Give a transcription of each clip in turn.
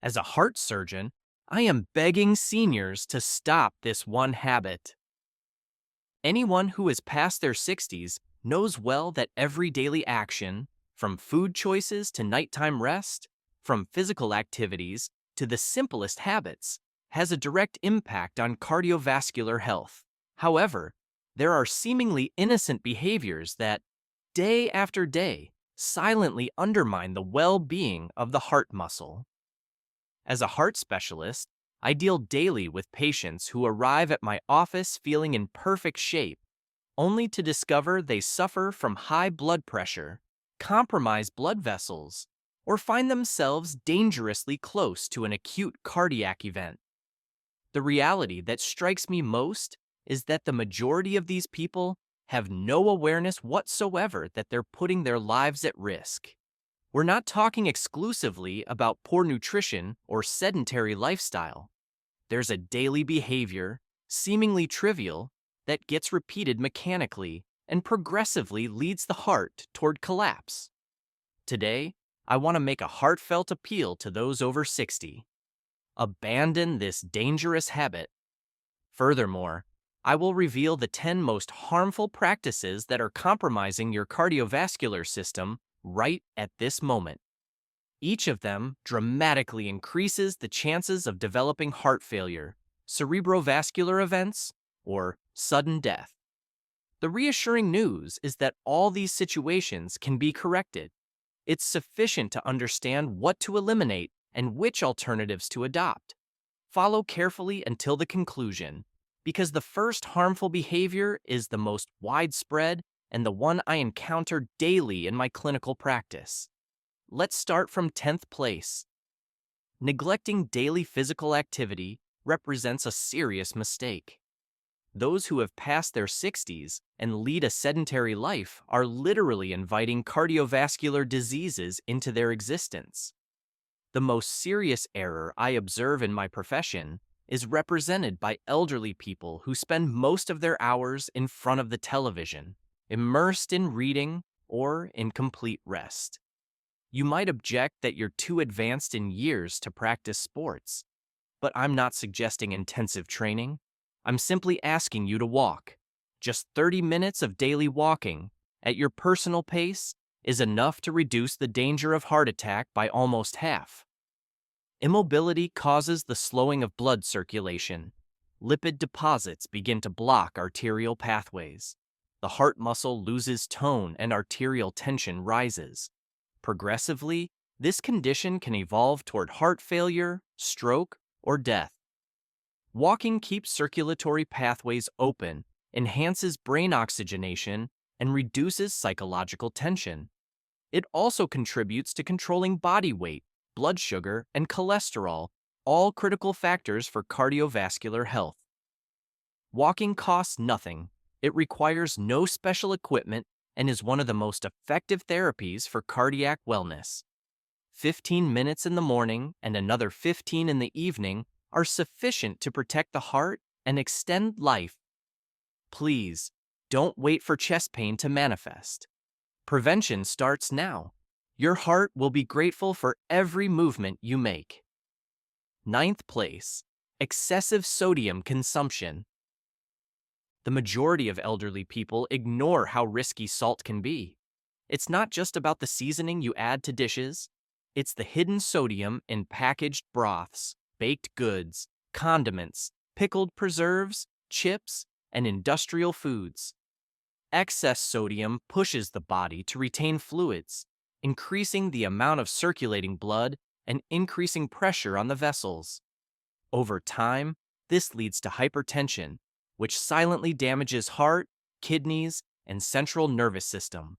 As a heart surgeon, I am begging seniors to stop this one habit. Anyone who is past their 60s knows well that every daily action, from food choices to nighttime rest, from physical activities to the simplest habits, has a direct impact on cardiovascular health. However, there are seemingly innocent behaviors that, day after day, silently undermine the well-being of the heart muscle. As a heart specialist, I deal daily with patients who arrive at my office feeling in perfect shape, only to discover they suffer from high blood pressure, compromised blood vessels, or find themselves dangerously close to an acute cardiac event. The reality that strikes me most is that the majority of these people have no awareness whatsoever that they're putting their lives at risk. We're not talking exclusively about poor nutrition or sedentary lifestyle. There's a daily behavior, seemingly trivial, that gets repeated mechanically and progressively leads the heart toward collapse. Today, I want to make a heartfelt appeal to those over 60. Abandon this dangerous habit. Furthermore, I will reveal the 10 most harmful practices that are compromising your cardiovascular system right at this moment. Each of them dramatically increases the chances of developing heart failure, cerebrovascular events, or sudden death. The reassuring news is that all these situations can be corrected. It's sufficient to understand what to eliminate and which alternatives to adopt. Follow carefully until the conclusion, because the first harmful behavior is the most widespread and the one I encounter daily in my clinical practice. Let's start from 10th place. Neglecting daily physical activity represents a serious mistake. Those who have passed their 60s and lead a sedentary life are literally inviting cardiovascular diseases into their existence. The most serious error I observe in my profession is represented by elderly people who spend most of their hours in front of the television, immersed in reading or in complete rest. You might object that you're too advanced in years to practice sports, but I'm not suggesting intensive training. I'm simply asking you to walk. Just 30 minutes of daily walking, at your personal pace, is enough to reduce the danger of heart attack by almost half. Immobility causes the slowing of blood circulation. Lipid deposits begin to block arterial pathways. The heart muscle loses tone and arterial tension rises. Progressively, this condition can evolve toward heart failure, stroke, or death. Walking keeps circulatory pathways open, enhances brain oxygenation, and reduces psychological tension. It also contributes to controlling body weight, blood sugar, and cholesterol, all critical factors for cardiovascular health. Walking costs nothing. It requires no special equipment and is one of the most effective therapies for cardiac wellness. 15 minutes in the morning and another 15 in the evening are sufficient to protect the heart and extend life. Please, don't wait for chest pain to manifest. Prevention starts now. Your heart will be grateful for every movement you make. 9th place, excessive sodium consumption. The majority of elderly people ignore how risky salt can be. It's not just about the seasoning you add to dishes, it's the hidden sodium in packaged broths, baked goods, condiments, pickled preserves, chips, and industrial foods. Excess sodium pushes the body to retain fluids, increasing the amount of circulating blood and increasing pressure on the vessels. Over time, this leads to hypertension, which silently damages heart, kidneys, and central nervous system.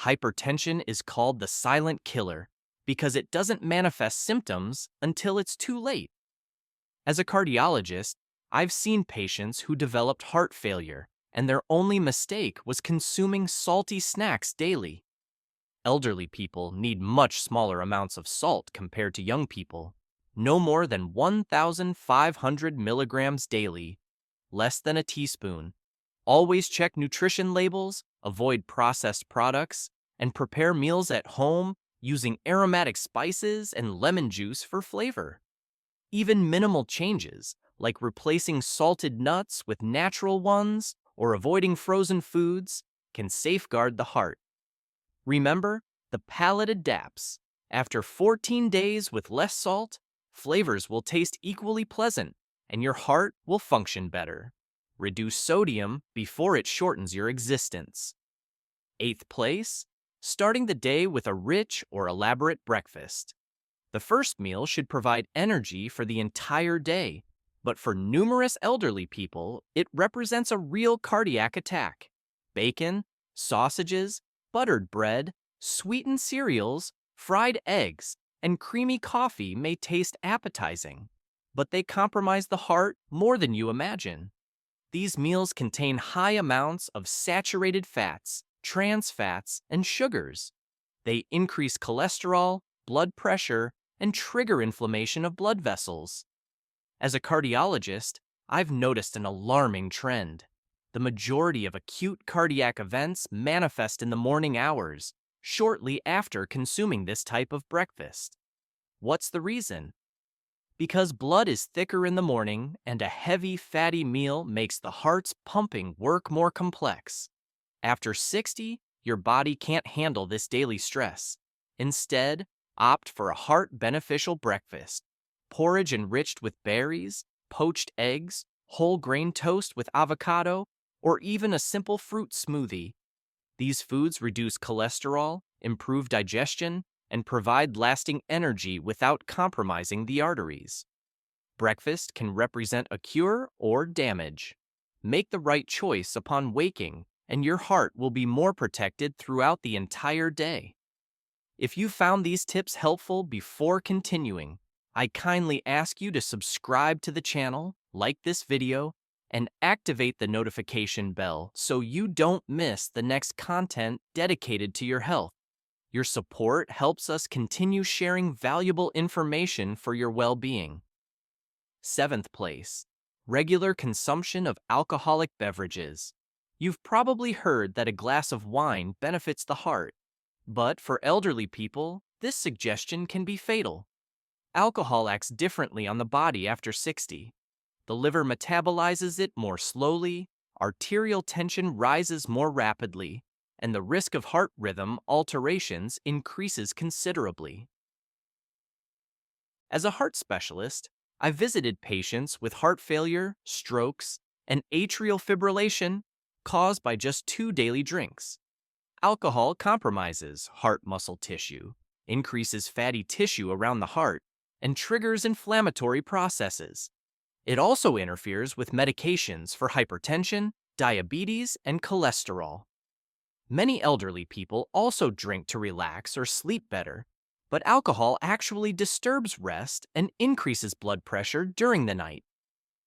Hypertension is called the silent killer because it doesn't manifest symptoms until it's too late. As a cardiologist, I've seen patients who developed heart failure, and their only mistake was consuming salty snacks daily. Elderly people need much smaller amounts of salt compared to young people, no more than 1,500 milligrams daily, less than a teaspoon. Always check nutrition labels, avoid processed products, and prepare meals at home using aromatic spices and lemon juice for flavor. Even minimal changes, like replacing salted nuts with natural ones or avoiding frozen foods, can safeguard the heart. Remember, the palate adapts. After 14 days with less salt, flavors will taste equally pleasant and your heart will function better. Reduce sodium before it shortens your existence. 8th place, starting the day with a rich or elaborate breakfast. The first meal should provide energy for the entire day, but for numerous elderly people, it represents a real cardiac attack. Bacon, sausages, buttered bread, sweetened cereals, fried eggs, and creamy coffee may taste appetizing, but they compromise the heart more than you imagine. These meals contain high amounts of saturated fats, trans fats, and sugars. They increase cholesterol, blood pressure, and trigger inflammation of blood vessels. As a cardiologist, I've noticed an alarming trend. The majority of acute cardiac events manifest in the morning hours, shortly after consuming this type of breakfast. What's the reason? Because blood is thicker in the morning and a heavy, fatty meal makes the heart's pumping work more complex. After 60, your body can't handle this daily stress. Instead, opt for a heart-beneficial breakfast. Porridge enriched with berries, poached eggs, whole grain toast with avocado, or even a simple fruit smoothie. These foods reduce cholesterol, improve digestion, and provide lasting energy without compromising the arteries. Breakfast can represent a cure or damage. Make the right choice upon waking, and your heart will be more protected throughout the entire day. If you found these tips helpful before continuing, I kindly ask you to subscribe to the channel, like this video, and activate the notification bell so you don't miss the next content dedicated to your health. Your support helps us continue sharing valuable information for your well-being. 7th place, regular consumption of alcoholic beverages. You've probably heard that a glass of wine benefits the heart, but for elderly people, this suggestion can be fatal. Alcohol acts differently on the body after 60. The liver metabolizes it more slowly, arterial tension rises more rapidly, and the risk of heart rhythm alterations increases considerably. As a heart specialist, I visited patients with heart failure, strokes, and atrial fibrillation caused by just 2 daily drinks. Alcohol compromises heart muscle tissue, increases fatty tissue around the heart, and triggers inflammatory processes. It also interferes with medications for hypertension, diabetes, and cholesterol. Many elderly people also drink to relax or sleep better, but alcohol actually disturbs rest and increases blood pressure during the night.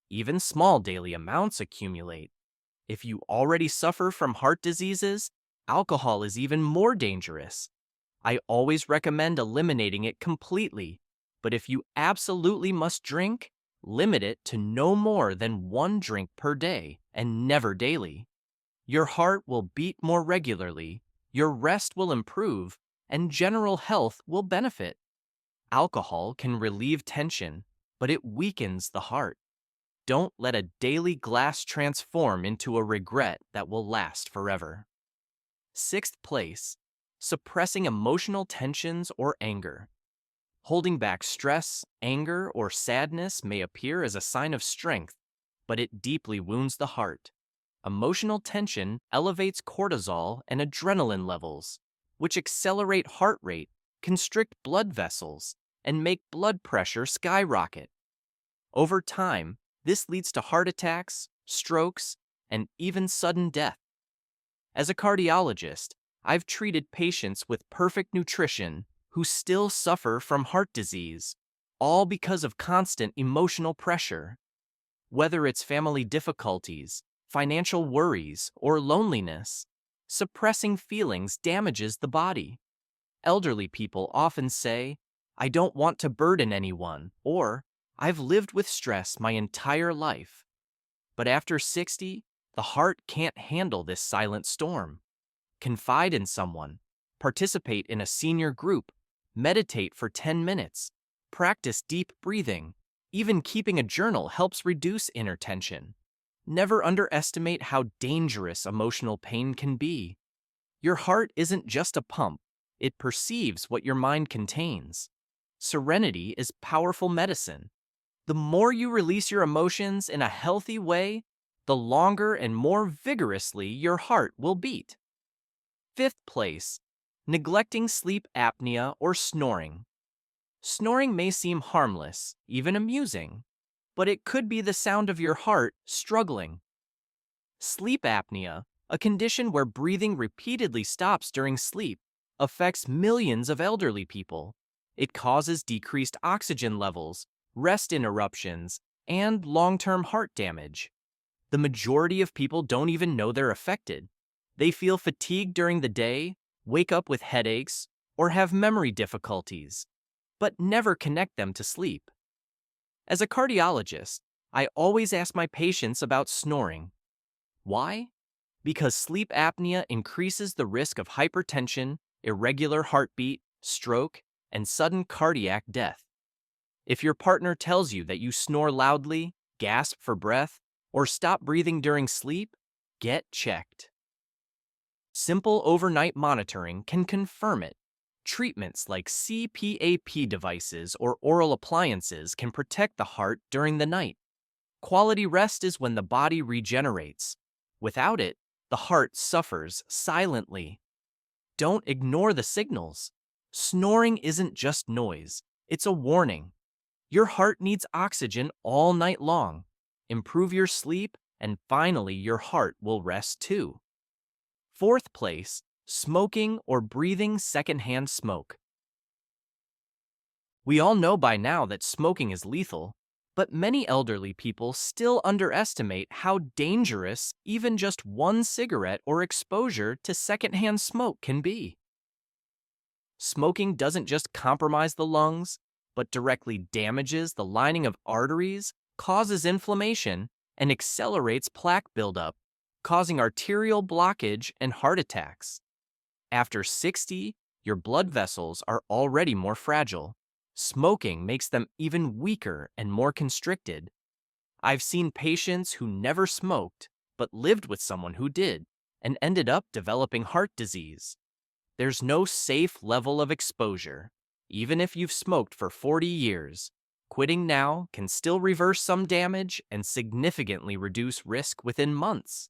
Even small daily amounts accumulate. If you already suffer from heart diseases, alcohol is even more dangerous. I always recommend eliminating it completely, but if you absolutely must drink, limit it to no more than 1 drink per day and never daily. Your heart will beat more regularly, your rest will improve, and general health will benefit. Alcohol can relieve tension, but it weakens the heart. Don't let a daily glass transform into a regret that will last forever. 6th place, suppressing emotional tensions or anger. Holding back stress, anger, or sadness may appear as a sign of strength, but it deeply wounds the heart. Emotional tension elevates cortisol and adrenaline levels, which accelerate heart rate, constrict blood vessels, and make blood pressure skyrocket. Over time, this leads to heart attacks, strokes, and even sudden death. As a cardiologist, I've treated patients with perfect nutrition who still suffer from heart disease, all because of constant emotional pressure. Whether it's family difficulties, financial worries, or loneliness, suppressing feelings damages the body. Elderly people often say, "I don't want to burden anyone," or "I've lived with stress my entire life." But after 60, the heart can't handle this silent storm. Confide in someone, participate in a senior group, Meditate for 10 minutes. Practice deep breathing. Even keeping a journal helps reduce inner tension. Never underestimate how dangerous emotional pain can be. Your heart isn't just a pump, it perceives what your mind contains. Serenity is powerful medicine. The more you release your emotions in a healthy way, the longer and more vigorously your heart will beat. Fifth place, neglecting sleep apnea or snoring. Snoring may seem harmless, even amusing, but it could be the sound of your heart struggling. Sleep apnea, a condition where breathing repeatedly stops during sleep, affects millions of elderly people. It causes decreased oxygen levels, rest interruptions, and long-term heart damage. The majority of people don't even know they're affected. They feel fatigued during the day, wake up with headaches, or have memory difficulties, but never connect them to sleep. As a cardiologist, I always ask my patients about snoring. Why? Because sleep apnea increases the risk of hypertension, irregular heartbeat, stroke, and sudden cardiac death. If your partner tells you that you snore loudly, gasp for breath, or stop breathing during sleep, get checked. Simple overnight monitoring can confirm it. Treatments like CPAP devices or oral appliances can protect the heart during the night. Quality rest is when the body regenerates. Without it, the heart suffers silently. Don't ignore the signals. Snoring isn't just noise, it's a warning. Your heart needs oxygen all night long. Improve your sleep, and finally your heart will rest too. Fourth place, smoking or breathing secondhand smoke. We all know by now that smoking is lethal, but many elderly people still underestimate how dangerous even just one cigarette or exposure to secondhand smoke can be. Smoking doesn't just compromise the lungs, but directly damages the lining of arteries, causes inflammation, and accelerates plaque buildup, causing arterial blockage and heart attacks. After 60, your blood vessels are already more fragile. Smoking makes them even weaker and more constricted. I've seen patients who never smoked but lived with someone who did and ended up developing heart disease. There's no safe level of exposure. Even if you've smoked for 40 years, quitting now can still reverse some damage and significantly reduce risk within months.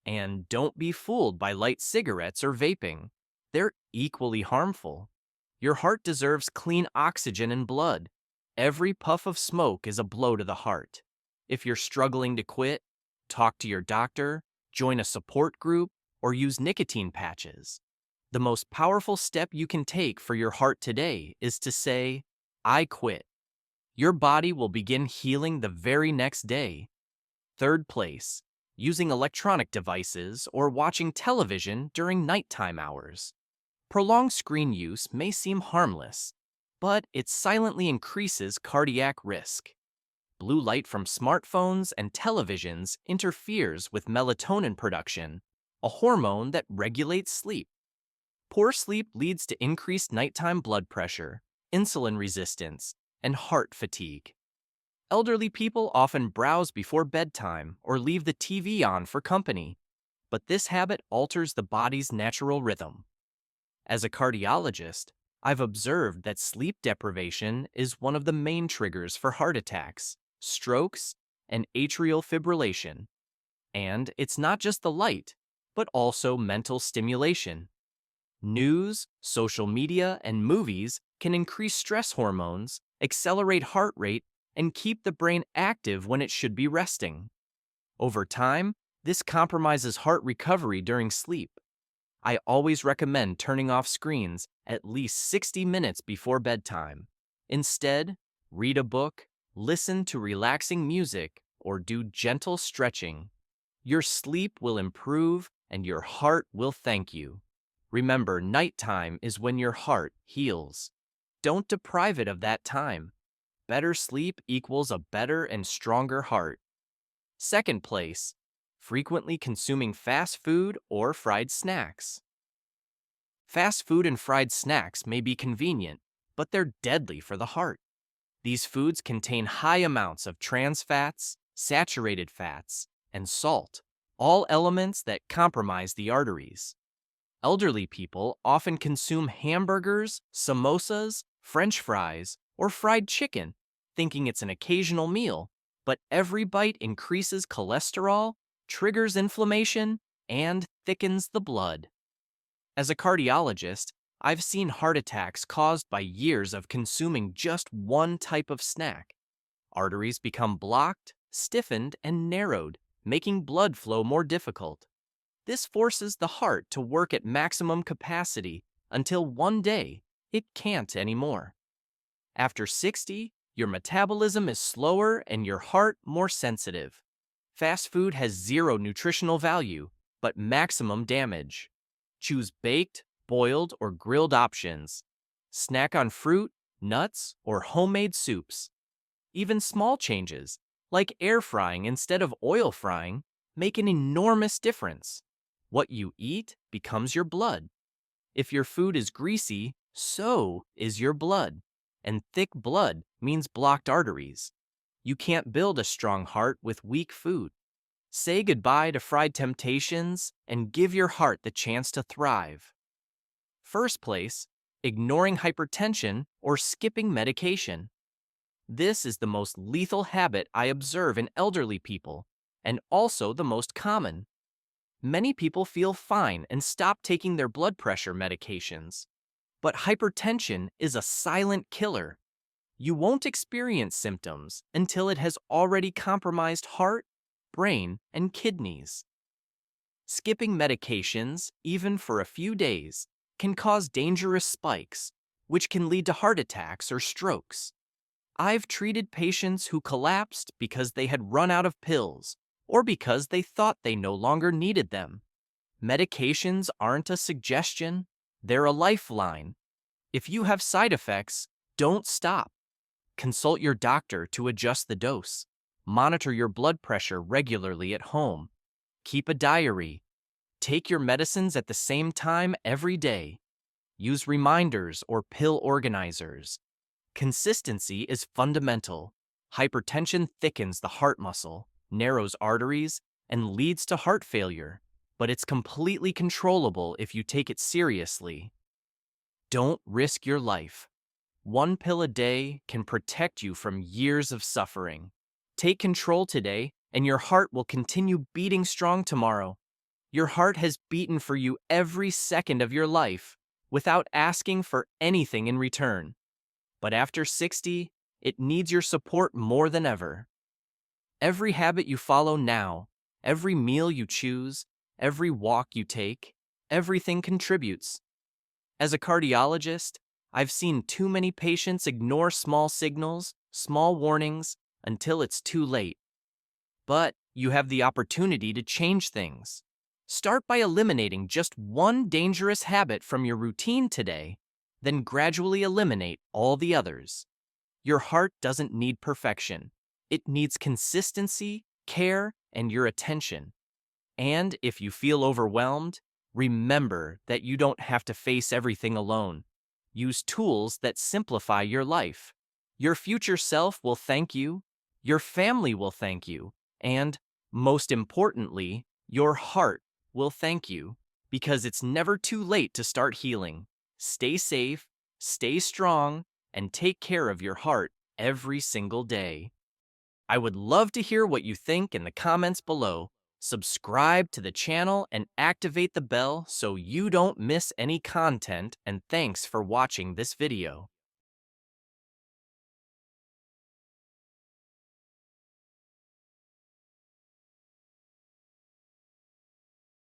And don't be fooled by light cigarettes or vaping. They're equally harmful. Your heart deserves clean oxygen and blood. Every puff of smoke is a blow to the heart. If you're struggling to quit, talk to your doctor, join a support group, or use nicotine patches. The most powerful step you can take for your heart today is to say, I quit. Your body will begin healing the very next day. Third place, using electronic devices or watching television during nighttime hours. Prolonged screen use may seem harmless, but it silently increases cardiac risk. Blue light from smartphones and televisions interferes with melatonin production, a hormone that regulates sleep. Poor sleep leads to increased nighttime blood pressure, insulin resistance, and heart fatigue. Elderly people often browse before bedtime or leave the TV on for company, but this habit alters the body's natural rhythm. As a cardiologist, I've observed that sleep deprivation is one of the main triggers for heart attacks, strokes, and atrial fibrillation. And it's not just the light, but also mental stimulation. News, social media, and movies can increase stress hormones, accelerate heart rate, and keep the brain active when it should be resting. Over time, this compromises heart recovery during sleep. I always recommend turning off screens at least 60 minutes before bedtime. Instead, read a book, listen to relaxing music, or do gentle stretching. Your sleep will improve and your heart will thank you. Remember, nighttime is when your heart heals. Don't deprive it of that time. Better sleep equals a better and stronger heart. Second place, frequently consuming fast food or fried snacks. Fast food and fried snacks may be convenient, but they're deadly for the heart. These foods contain high amounts of trans fats, saturated fats, and salt, all elements that compromise the arteries. Elderly people often consume hamburgers, samosas, French fries, or fried chicken, thinking it's an occasional meal, but every bite increases cholesterol, triggers inflammation, and thickens the blood. As a cardiologist, I've seen heart attacks caused by years of consuming just one type of snack. Arteries become blocked, stiffened, and narrowed, making blood flow more difficult. This forces the heart to work at maximum capacity until one day it can't anymore. After 60, your metabolism is slower and your heart more sensitive. Fast food has zero nutritional value, but maximum damage. Choose baked, boiled, or grilled options. Snack on fruit, nuts, or homemade soups. Even small changes, like air frying instead of oil frying, make an enormous difference. What you eat becomes your blood. If your food is greasy, so is your blood. And thick blood means blocked arteries. You can't build a strong heart with weak food. Say goodbye to fried temptations and give your heart the chance to thrive. First place, ignoring hypertension or skipping medication. This is the most lethal habit I observe in elderly people, and also the most common. Many people feel fine and stop taking their blood pressure medications. But hypertension is a silent killer. You won't experience symptoms until it has already compromised heart, brain, and kidneys. Skipping medications, even for a few days, can cause dangerous spikes, which can lead to heart attacks or strokes. I've treated patients who collapsed because they had run out of pills or because they thought they no longer needed them. Medications aren't a suggestion, they're a lifeline. If you have side effects, don't stop. Consult your doctor to adjust the dose. Monitor your blood pressure regularly at home. Keep a diary. Take your medicines at the same time every day. Use reminders or pill organizers. Consistency is fundamental. Hypertension thickens the heart muscle, narrows arteries, and leads to heart failure, but it's completely controllable if you take it seriously. Don't risk your life. One pill a day can protect you from years of suffering. Take control today, and your heart will continue beating strong tomorrow. Your heart has beaten for you every second of your life, without asking for anything in return. But after 60, it needs your support more than ever. Every habit you follow now, every meal you choose, every walk you take, everything contributes. As a cardiologist, I've seen too many patients ignore small signals, small warnings, until it's too late. But you have the opportunity to change things. Start by eliminating just one dangerous habit from your routine today, then gradually eliminate all the others. Your heart doesn't need perfection. It needs consistency, care, and your attention. And if you feel overwhelmed, remember that you don't have to face everything alone. Use tools that simplify your life. Your future self will thank you, your family will thank you, and, most importantly, your heart will thank you, because it's never too late to start healing. Stay safe, stay strong, and take care of your heart every single day. I would love to hear what you think in the comments below. Subscribe to the channel and activate the bell so you don't miss any content, and thanks for watching this video.